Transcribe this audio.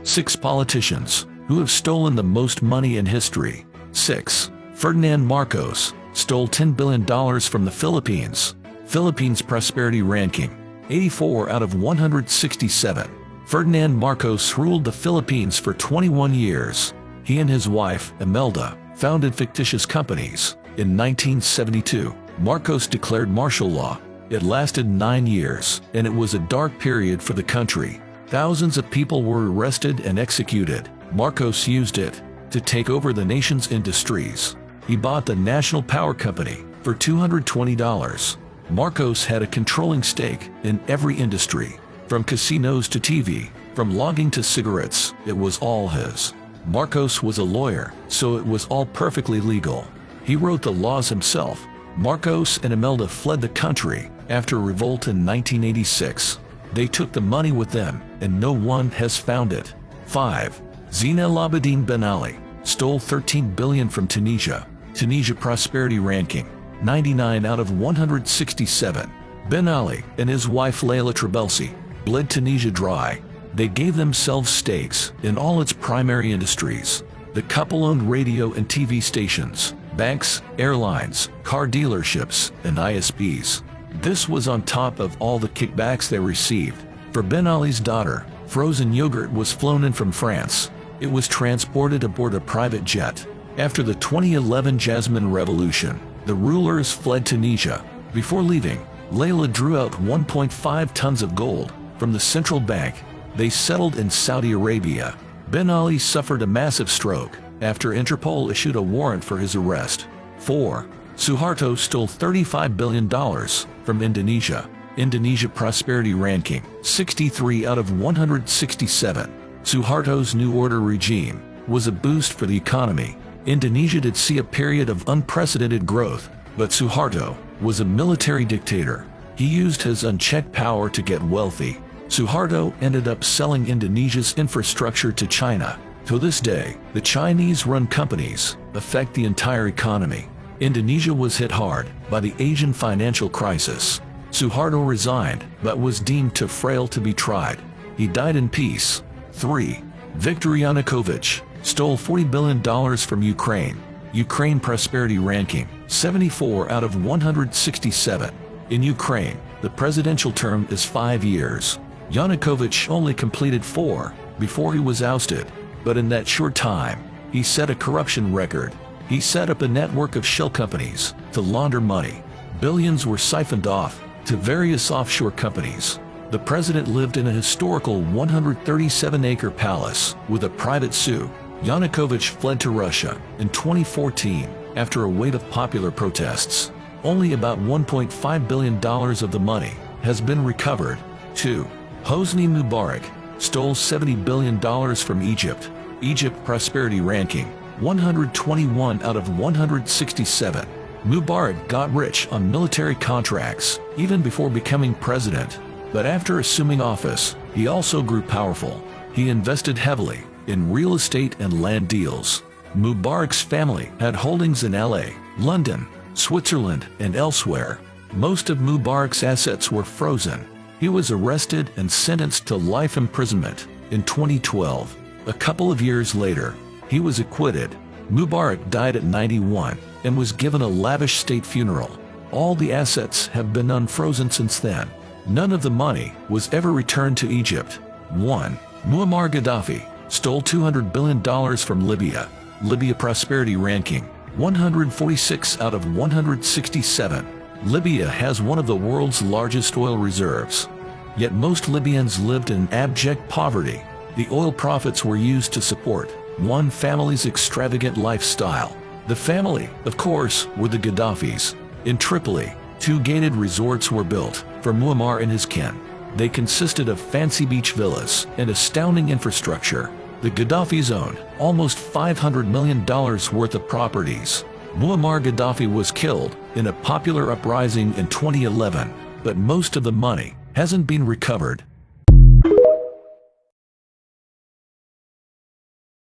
6 politicians who have stolen the most money in history. 6. Ferdinand Marcos stole $10 billion from the Philippines. Philippines Prosperity Ranking, 84 out of 167. Ferdinand Marcos ruled the Philippines for 21 years. He and his wife, Imelda, founded fictitious companies. In 1972, Marcos declared martial law. It lasted 9 years, and it was a dark period for the country. Thousands of people were arrested and executed. Marcos used it to take over the nation's industries. He bought the National Power Company for $220. Marcos had a controlling stake in every industry, from casinos to TV, from logging to cigarettes. It was all his. Marcos was a lawyer, so it was all perfectly legal. He wrote the laws himself. Marcos and Imelda fled the country after a revolt in 1986. They took the money with them, and no one has found it. 5. Zine El Abidine Ben Ali stole $13 billion from Tunisia. Tunisia Prosperity Ranking, 99 out of 167. Ben Ali and his wife Layla Trabelsi bled Tunisia dry. They gave themselves stakes in all its primary industries. The couple owned radio and TV stations, banks, airlines, car dealerships, and ISPs. This was on top of all the kickbacks they received. For Ben Ali's daughter, frozen yogurt was flown in from France. It was transported aboard a private jet. After the 2011 Jasmine Revolution, the rulers fled Tunisia. Before leaving, Layla drew out 1.5 tons of gold from the central bank. They settled in Saudi Arabia. Ben Ali suffered a massive stroke after Interpol issued a warrant for his arrest. 4. Suharto stole $35 billion from Indonesia. Indonesia Prosperity Ranking, 63 out of 167. Suharto's New Order regime was a boost for the economy. Indonesia did see a period of unprecedented growth, but Suharto was a military dictator. He used his unchecked power to get wealthy. Suharto ended up selling Indonesia's infrastructure to China. To this day, the Chinese-run companies affect the entire economy. Indonesia was hit hard by the Asian financial crisis. Suharto resigned, but was deemed too frail to be tried. He died in peace. 3. Viktor Yanukovych stole $40 billion from Ukraine. Ukraine Prosperity Ranking, 74 out of 167. In Ukraine, the presidential term is 5 years. Yanukovych only completed 4 before he was ousted, but in that short time, he set a corruption record. He set up a network of shell companies to launder money. Billions were siphoned off to various offshore companies. The president lived in a historical 137-acre palace with a private zoo. Yanukovych fled to Russia in 2014 after a wave of popular protests. Only about $1.5 billion of the money has been recovered. 2. Hosni Mubarak stole $70 billion from Egypt. Egypt Prosperity Ranking, 121 out of 167. Mubarak got rich on military contracts even before becoming president. But after assuming office, he also grew powerful. He invested heavily in real estate and land deals. Mubarak's family had holdings in LA, London, Switzerland, and elsewhere. Most of Mubarak's assets were frozen. He was arrested and sentenced to life imprisonment in 2012. A couple of years later, he was acquitted. Mubarak died at 91 and was given a lavish state funeral. All the assets have been unfrozen since then. None of the money was ever returned to Egypt. 1. Muammar Gaddafi stole $200 billion from Libya. Libya Prosperity Ranking, 146 out of 167. Libya has one of the world's largest oil reserves. Yet most Libyans lived in abject poverty. The oil profits were used to support one family's extravagant lifestyle. The family, of course, were the Gaddafis. In Tripoli, 2 gated resorts were built for Muammar and his kin. They consisted of fancy beach villas and astounding infrastructure. The Gaddafis owned almost $500 million worth of properties. Muammar Gaddafi was killed in a popular uprising in 2011, but most of the money hasn't been recovered.